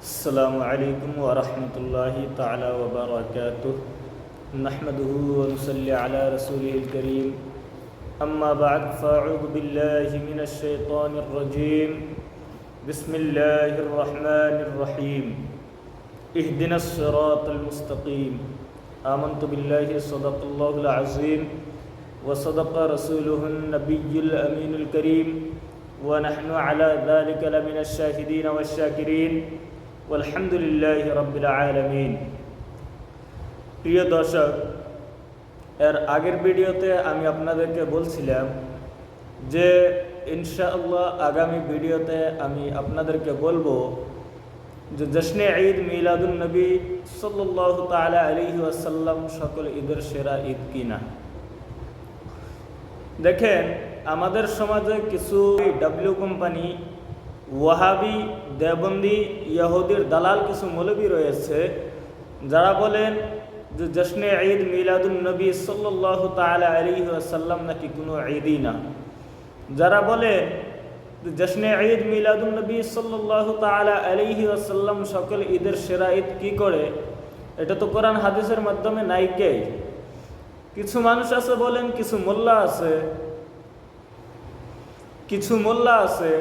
السلام عليكم ورحمة الله تعالى وبركاته نحمده ونصلي على رسوله الكريم أما بعد فأعوذ بالله من الشيطان الرجيم بسم الله الرحمن الرحيم اهدنا الصراط المستقيم آمنت بالله صدق الله العظيم وصدق رسوله النبي الأمين الكريم ونحن على ذلك لمن الشاهدين والشاكرين والحمد لله رب العالمين। প্রিয় দর্শক, এর আগের ভিডিওতে আমি আপনাদেরকে বলছিলাম যে ইনশাআল্লাহ আগামী ভিডিওতে আমি আপনাদেরকে বলবো যে জশ্নে ঈদ মিলাদুন নবী সাল্লাল্লাহু তাআলা আলাইহি ওয়াসাল্লাম সকল ঈদের সেরা ঈদ কিনা। দেখেন, আমাদের সমাজে কিছু ডাব্লিউ কোম্পানি, ওয়াহাবি, দেওবন্দি, ইহুদির দালাল কিছু মৌলবী রয়েছে যারা বলেন যে জশ্নে ঈদ মিলাদুন নবী সাল্লাল্লাহু তাআলা আলাইহি ওয়াসাল্লাম নাকি কোনো ঈদই না। যারা বলেন যে জশ্নে ঈদ মিলাদুন নবী সাল্লাল্লাহু তাআলা আলাইহি ওয়াসাল্লাম সকল ঈদের সেরা ঈদ কি করে, এটা তো কোরআন হাদিসের মাধ্যমে নাইকে। কিছু মানুষ আছে বলেন, কিছু মোল্লা আছে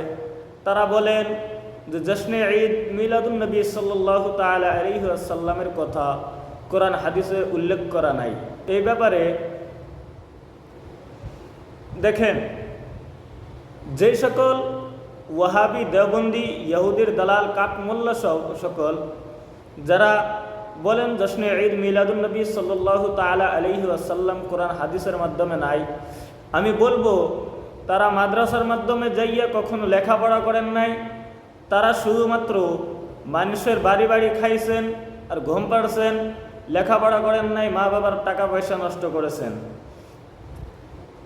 তারা বলেন যে জশ্নে ঈদ মিলাদুন নবী সাল্লাল্লাহু তাআলা আলাইহি ওয়াসাল্লামের কথা কোরআন হাদিসে উল্লেখ করা নাই। এই ব্যাপারে দেখেন, যে সকল ওয়াহাবি, দেওবন্দি, ইহুদির দালাল, কাক মোল্লা সকল যারা বলেন জশ্নে ঈদ মিলাদুন নবী সাল্লাল্লাহু তাআলা আলাইহি ওয়াসাল্লাম কোরআন হাদিসের মাধ্যমে নাই, আমি বলবো তারা মাদ্রাসার মাধ্যমে যাইয়া কখনো লেখাপড়া করেন নাই। তারা শুধুমাত্র মানুষের বাড়ি বাড়ি খাইছেন আর ঘুম পাড়ছেন, লেখাপড়া করেন নাই, মা বাবার টাকা পয়সা নষ্ট করেছেন।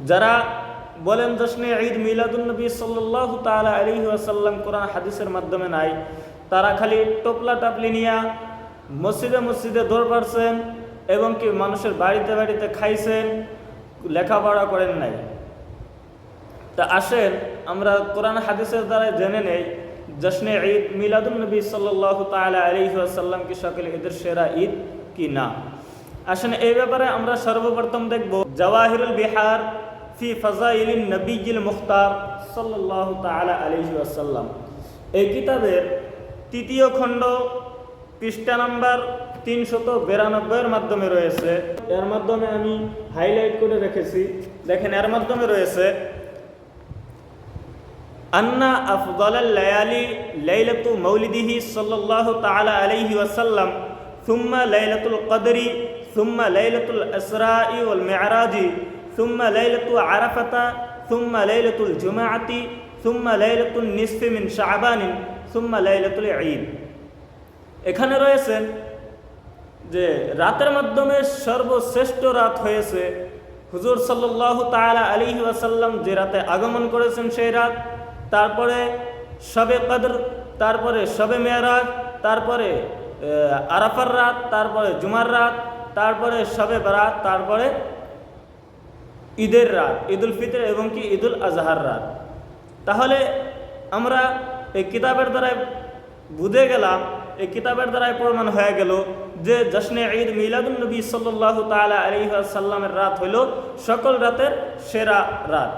যারা বলেন জশ্নে ঈদ মিলাদুন নবী সাল্লাল্লাহু তাআলা আলাইহি ওয়াসাল্লাম কোরআন হাদিসের মাধ্যমে নাই, তারা খালি টোপলা টাপলি নিয়া মসজিদে দৌড় পাড়ছেন এবং কি মানুষের বাড়িতে বাড়িতে খাইছেন, লেখাপড়া করেন নাই। তা আসেন আমরা কোরআন হাদিসের দ্বারা জেনে নেই জশ্নে ঈদ মিলাদুন নবী সাল্লাল্লাহু তাআলা আলাইহি ওয়াসাল্লাম কি সকল ঈদের সেরা ঈদ কি না। আসেন এই ব্যাপারে আমরা সর্বপ্রথম দেখব জাওয়াহিরুল বিহার ফি ফাযাইলিন নবিয়্যিল মুখতার সাল্লাল্লাহু তাআলা আলাইহি ওয়াসাল্লাম। এই কিতাবের ৩য় খণ্ড পৃষ্ঠা নাম্বার ৩৯২ মাধ্যমে রয়েছে। এর মাধ্যমে আমি হাইলাইট করে রেখেছি। দেখেন, এর মাধ্যমে রয়েছে আন্না আফদালাল লায়ালি লাইলাতু মাউলিদিহি সাল্লাল্লাহু তাআলা আলাইহি ওয়াসাল্লাম সুম্মা লাইলাতুল কদরি সুম্মা লাইলাতুল ইসরাই ওয়াল মি'রাজি সুম্মা লাইলাতু আরাফাতা সুম্মা লাইলাতুল জুমআতি সুম্মা লাইলাতুন নিসফি মিন শাবান সুম্মা লাইলাতুল ঈদ। এখানে রয়েছেন যে রাতের মাধ্যমে সর্বশ্রেষ্ঠ রাত হয়েছে হুজুর সাল্লাল্লাহু তাআলা আলাইহি ওয়াসাল্লাম যে রাতে আগমন করেছেন সেই রাত, তারপরে শবে কদর, তারপরে শবে মেরাজ, তারপরে আরাফার রাত, তারপরে জুমার রাত, তারপরে শবে বারাত, তারপরে ঈদের রাত, ঈদুল ফিতর এবং কি ঈদুল আজহার রাত। তাহলে আমরা এই কিতাবের দ্বারাই বুঝে গেলাম, এই কিতাবের দ্বারাই প্রমাণ হয়ে গেল যে জশ্নে ঈদ মিলাদুন নবী সাল্লাল্লাহু তাআলা আলাইহি ওয়াসাল্লামের রাত হইল সকল রাতের সেরা রাত।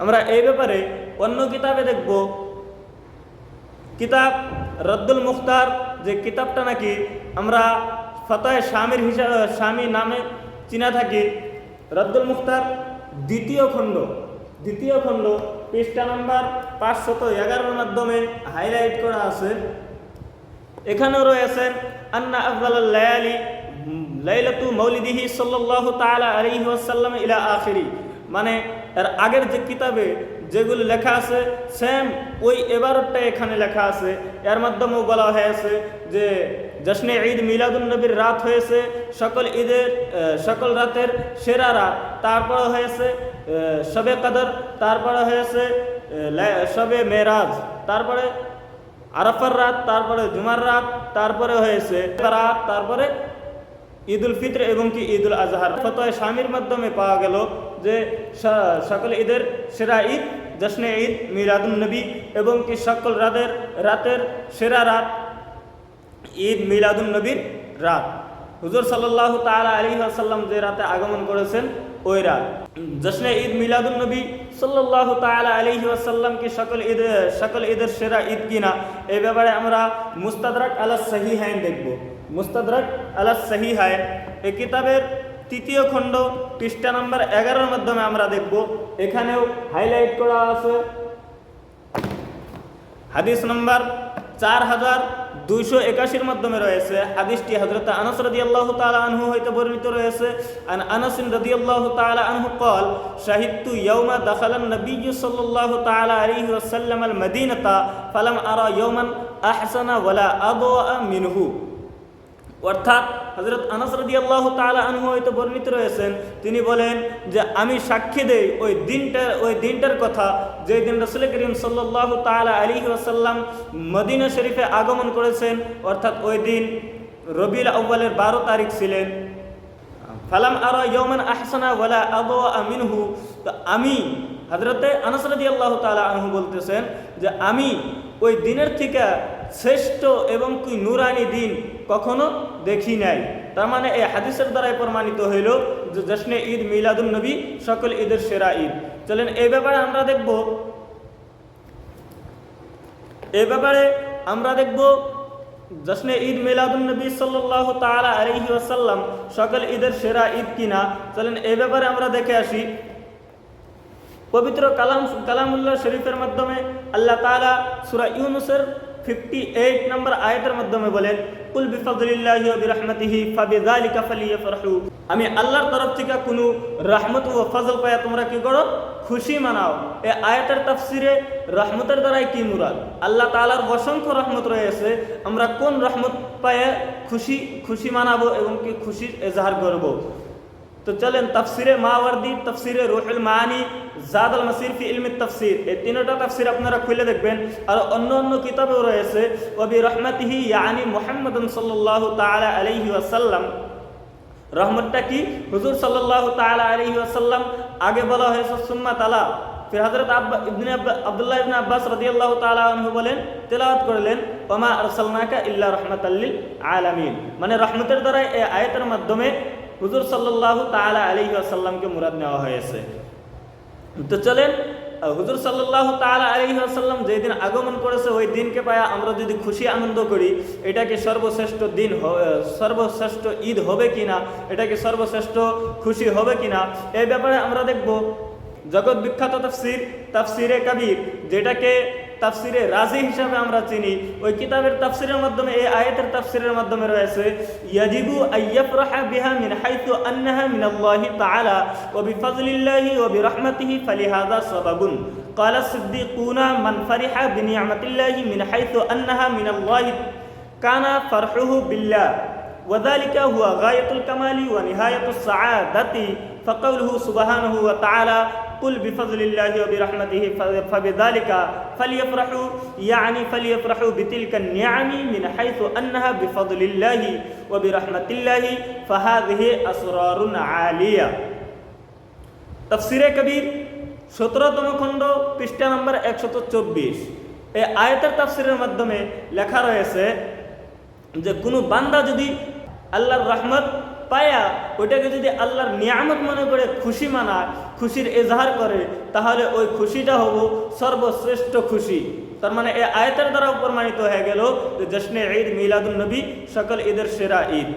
আমরা এই ব্যাপারে অন্য কিতাবে দেখব, কিতাব রদ্দুল মুখতার, যে কিতাবটা নাকি আমরা ফতোয়া শামী নামে চিনা থাকি। রদ্দুল মুখতার ২য় খণ্ড পৃষ্ঠা নাম্বার ৫১১ মাধ্যমে হাইলাইট করা আছে। এখানেও রয়েছেন আন্না আফদালাল লায়ালি লাইলাতু মাউলিদিহি সাল্লাল্লাহু তাআলা আলাইহি ওয়াসাল্লাম ইলা আখিরি। মানে এর আগের যে কিতাবে যেগুলো লেখা আছে সেম ওই এবারটা এখানে লেখা আছে। এর মাধ্যমেও বলা হয়েছে যে জশ্নে ঈদ মিলাদুন নবীর রাত হয়েছে সকল রাতের সেরা রাত। তারপরে হয়েছে শবে কদর, তারপরে হয়েছে শবে মেরাজ, তারপরে আরাফার রাত, তারপরে জুমার রাত, তারপরে হয়েছে রাত, তারপরে ঈদুল ফিতর এবং কি ঈদুল আজহার। ফতোয়া শামীর মাধ্যমে পাওয়া গেল যে সকল ঈদের সেরা ঈদ জশ্নে ঈদ মিলাদুন নবী এবং কি সকল রাতের সেরা রাত ঈদ মিলাদুন নবীর রাত। হুজুর সাল্লাল্লাহু তাআলা আলাইহি ওয়াসাল্লাম যে রাতে আগমন করেছেন ওই রাত। জশ্নে ঈদ মিলাদুন নবী সাল্লাল্লাহু তাআলা আলাইহি ওয়াসাল্লাম কি সকল ঈদের সেরা ঈদ কিনা এই ব্যাপারে আমরা মুস্তাদরাক আলাস সহিহাইন দেখব। মুস্তাদরাক আলাস সহিহাইন এই কিতাবের তৃতীয় খণ্ড পৃষ্ঠা নম্বর 11 মাধ্যমে আমরা দেখব। এখানেও হাইলাইট করা আছে হাদিস নম্বর 4281 মাধ্যমে রয়েছে। হাদিসটি হযরত আনাস রাদিয়াল্লাহু তাআলা আনহু হইতে বর্ণিত রয়েছে। আন আনাস রাদিয়াল্লাহু তাআলা আনহু قال شهدت يوم دخل النبي صلى الله تعالى عليه وسلم المدينة فلم أرى يوما أحسن ولا أضوأ منه। অর্থাৎ হযরত আনাস রাদিয়াল্লাহু তাআলা আনহু হইতে বর্ণিত রয়েছেন, তিনি বলেন যে আমি সাক্ষী দেই ওই দিনটার কথা যে দিন রাসূল করিম সাল্লাল্লাহু তাআলা আলাইহি ওয়াসাল্লাম মদিনা শরীফে আগমন করেছেন, অর্থাৎ ওই দিন রবিউল আউয়ালের 12 তারিখ ছিলেন। ফালাম আরা ইয়াওমান আহসানা ওয়ালা আদওয়া মিনহু। তো আমি হযরতে আনাস রাদিয়াল্লাহু তাআলা আনহু বলতেছেন যে আমি ওই দিনের থেকে শ্রেষ্ঠ এবং কি নুরানি দিন কখনো দেখি নাই। তার মানে এই হাদিসের দ্বারাই প্রমাণিত হইল যে জশ্নে ঈদ মিলাদুন নবী সকল ঈদের সেরা ঈদ। চলেন এই ব্যাপারে আমরা দেখব জশ্নে ঈদ মিলাদুন নবী সাল্লাল্লাহু তাআলা আলাইহি ওয়াসাল্লাম সকল ঈদের সেরা ঈদ কিনা। চলেন এই ব্যাপারে আমরা দেখে আসি। পবিত্র কালামুল্লাহ শরীফের মাধ্যমে আল্লাহ তাআলা সূরা ইউনূসের 58 নম্বর আয়াতের মাধ্যমে বলেন, কুল বিফাদলিল্লাহি ওয়া বিরহমাতিহি ফাবিযালিকা ফালিয়াফরাহু। আমি আল্লাহর তরফ থেকে কোনো রহমত ও ফজল পায়া তোমরা কি করো, খুশি মানাও। এই আয়াতের তাফসিরে রহমতের দ্বারাই কি মুরাদ? আল্লাহ তাআলার অসংখ্য রহমত রয়েছে, আমরা কোন রহমত পায়ে খুশি মানাবো এবং কি খুশির এজাহার করব। তো চলেন তাফসিরে মাওয়ারদি, তাফসিরে রুহুল মাআনি, জাদুল মাসির ফি ইলমি তাফসির, এই তিনটা তাফসির আপনারা খুলে দেখবেন। আর অন্য কিতাবেও রয়েছে ওয়া বিরহমাতিহি ইয়ানি মুহাম্মাদুন সাল্লাল্লাহু তাআলা আলাইহি ওয়াসাল্লাম। রহমতটা কি? হুজুর সাল্লাল্লাহু তাআলা আলাইহি ওয়াসাল্লাম আগে বলা হয়েছে সুম্মা তালা। ফির হযরত আব্দুল্লাহ ইবনে আব্বাস রাদিয়াল্লাহু তাআলা আনহু বলেন, তেলাওয়াত করলেন ওয়া মা আরসালনাকা ইল্লা রাহমাতাল লিল আলামিন। মানে রহমতের দ্বারা এই আয়াতের মাধ্যমে হুজুর সাল্লাল্লাহু তাআলা আলাইহি ওয়াসাল্লামকে মুরাদ নেওয়া হয়েছে। তো চলেন হুজুর সাল্লাল্লাহু তাআলা আলাইহি ওয়াসাল্লাম যেদিন আগমন করেছে ওই দিনকে পায়া আমরা যদি খুশি আনন্দ করি, এটা কি সর্বশ্রেষ্ঠ দিন, সর্বশ্রেষ্ঠ ঈদ হবে কিনা, এটা কি সর্বশ্রেষ্ঠ খুশি হবে কিনা, এই ব্যাপারে আমরা দেখব। জগৎ বিখ্যাত তাফসিরে কবির, যেটাকে তাফসিরে রাজি হিসাবে আমরা চিনি, ওই কিতাবের তাফসিরের মাধ্যমে এই আয়াতের তাফসিরের মাধ্যমে রয়েছে ইয়াজিবু আইয়াফরাহা বিহা মিন হাইতু আন্নাহা মিনাল্লাহি তাআলা ওয়া বিফাজলিল্লাহি ওয়া বিরহমাতিহি ফালিহাযা সাবাবুন ক্বালা সিদ্দীকুনা মান ফারিহা বিনি'মাতিল্লাহি মিন হাইতু আন্নাহা মিনাল্লাহি কানা ফারহুহু বিল্লাহ ওয়া যালিকা হুয়া গায়াতুল কামালি ওয়া নিহায়াতুস সাআদাতি ফাকাউলুহু সুবহানাহু ওয়া তাআলা কুল বিফাজলিল্লাহি ওয়া বিরহমাতিহি ফাবিযালিকা ফালিয়াফরাহু ইয়ানি ফালিয়াফরাহু বিতিলকান নিআমি মিন হাইতু আন্নাহা বিফাজলিল্লাহি ওয়া বিরহমাতিল্লাহি ফাহাযিহি আসরারুন আলিয়া। তাফসিরে কবির 17তম খণ্ড পৃষ্ঠা নম্বর 124। এই আয়াতের তাফসিরের মাধ্যমে লেখা রয়েছে যে কোনো বান্দা যদি আল্লাহর রহমত পায়া ওইটাকে যদি আল্লাহর নিয়ামত মনে করে খুশি মানায়, খুশির এজাহার করে, তাহলে ওই খুশিটা হব সর্বশ্রেষ্ঠ খুশি। তার মানে এই আয়াতের দ্বারা প্রমাণিত হয়ে গেল যে জশ্নে ঈদ মিলাদুন নবী সকল ঈদের সেরা ঈদ।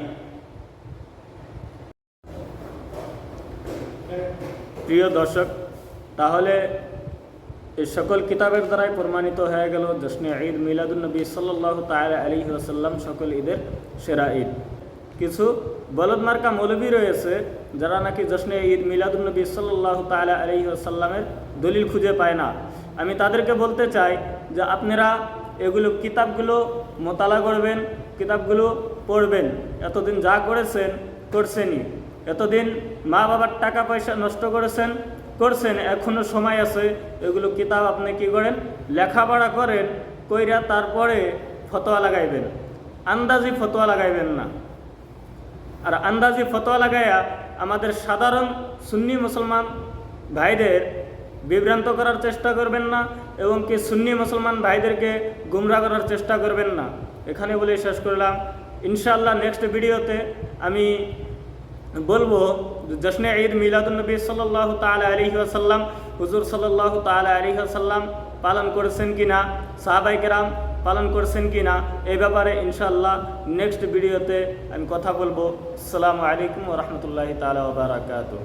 প্রিয় দর্শক, তাহলে এই সকল কিতাবের দ্বারাই প্রমাণিত হয়ে গেল জশ্নে ঈদ মিলাদুন নবী সাল্লাল্লাহু তাআলা আলাইহি ওয়াসাল্লাম সকল ঈদের সেরা ঈদ। কিছু বলদ মার্কা মৌলবী রয়েছে যারা নাকি জশ্নে ঈদ মিলাদুন নবী সাল্লাল্লাহু তাআলা আলাইহি ওয়াসাল্লামের দলিল খুঁজে পায় না। আমি তাদেরকে বলতে চাই যে আপনারা এগুলো কিতাবগুলো মোতালা করবেন, কিতাবগুলো পড়বেন। এতদিন যা করছেনই, এতদিন মা বাবার টাকা পয়সা নষ্ট করছেন, এখনো সময় আছে। এগুলো কিতাব আপনি কি করেন, লেখাপড়া করেন, কইরা তারপরে ফতোয়া লাগাইবেন। আন্দাজি ফতোয়া লাগাইবেন না। আর আন্দাজি ফতোয়া লাগাইয়া আমাদের সাধারণ সুন্নি মুসলমান ভাইদের বিভ্রান্ত করার চেষ্টা করবেন না এবং কি সুন্নি মুসলমান ভাইদেরকে গুমরা করার চেষ্টা করবেন না। এখানে বলে শেষ করলাম। ইনশাআল্লাহ নেক্সট ভিডিওতে আমি বলবো জশ্নে ঈদ মিলাদুন্নবী সাল্লাল্লাহু তাআলা আলাইহি ওয়াসাল্লাম হুজুর সাল্লাল্লাহু তাআলা আলাইহি ওয়াসাল্লাম পালন করেছেন কিনা, সাহাবায়ে কেরাম পালন করেছেন কিনা, এই ব্যাপারে ইনশাআল্লাহ নেক্সট ভিডিওতে আমি কথা বলবো। আসসালামু আলাইকুম ওয়া রাহমাতুল্লাহি তাআলা ওয়া বারাকাতুহু।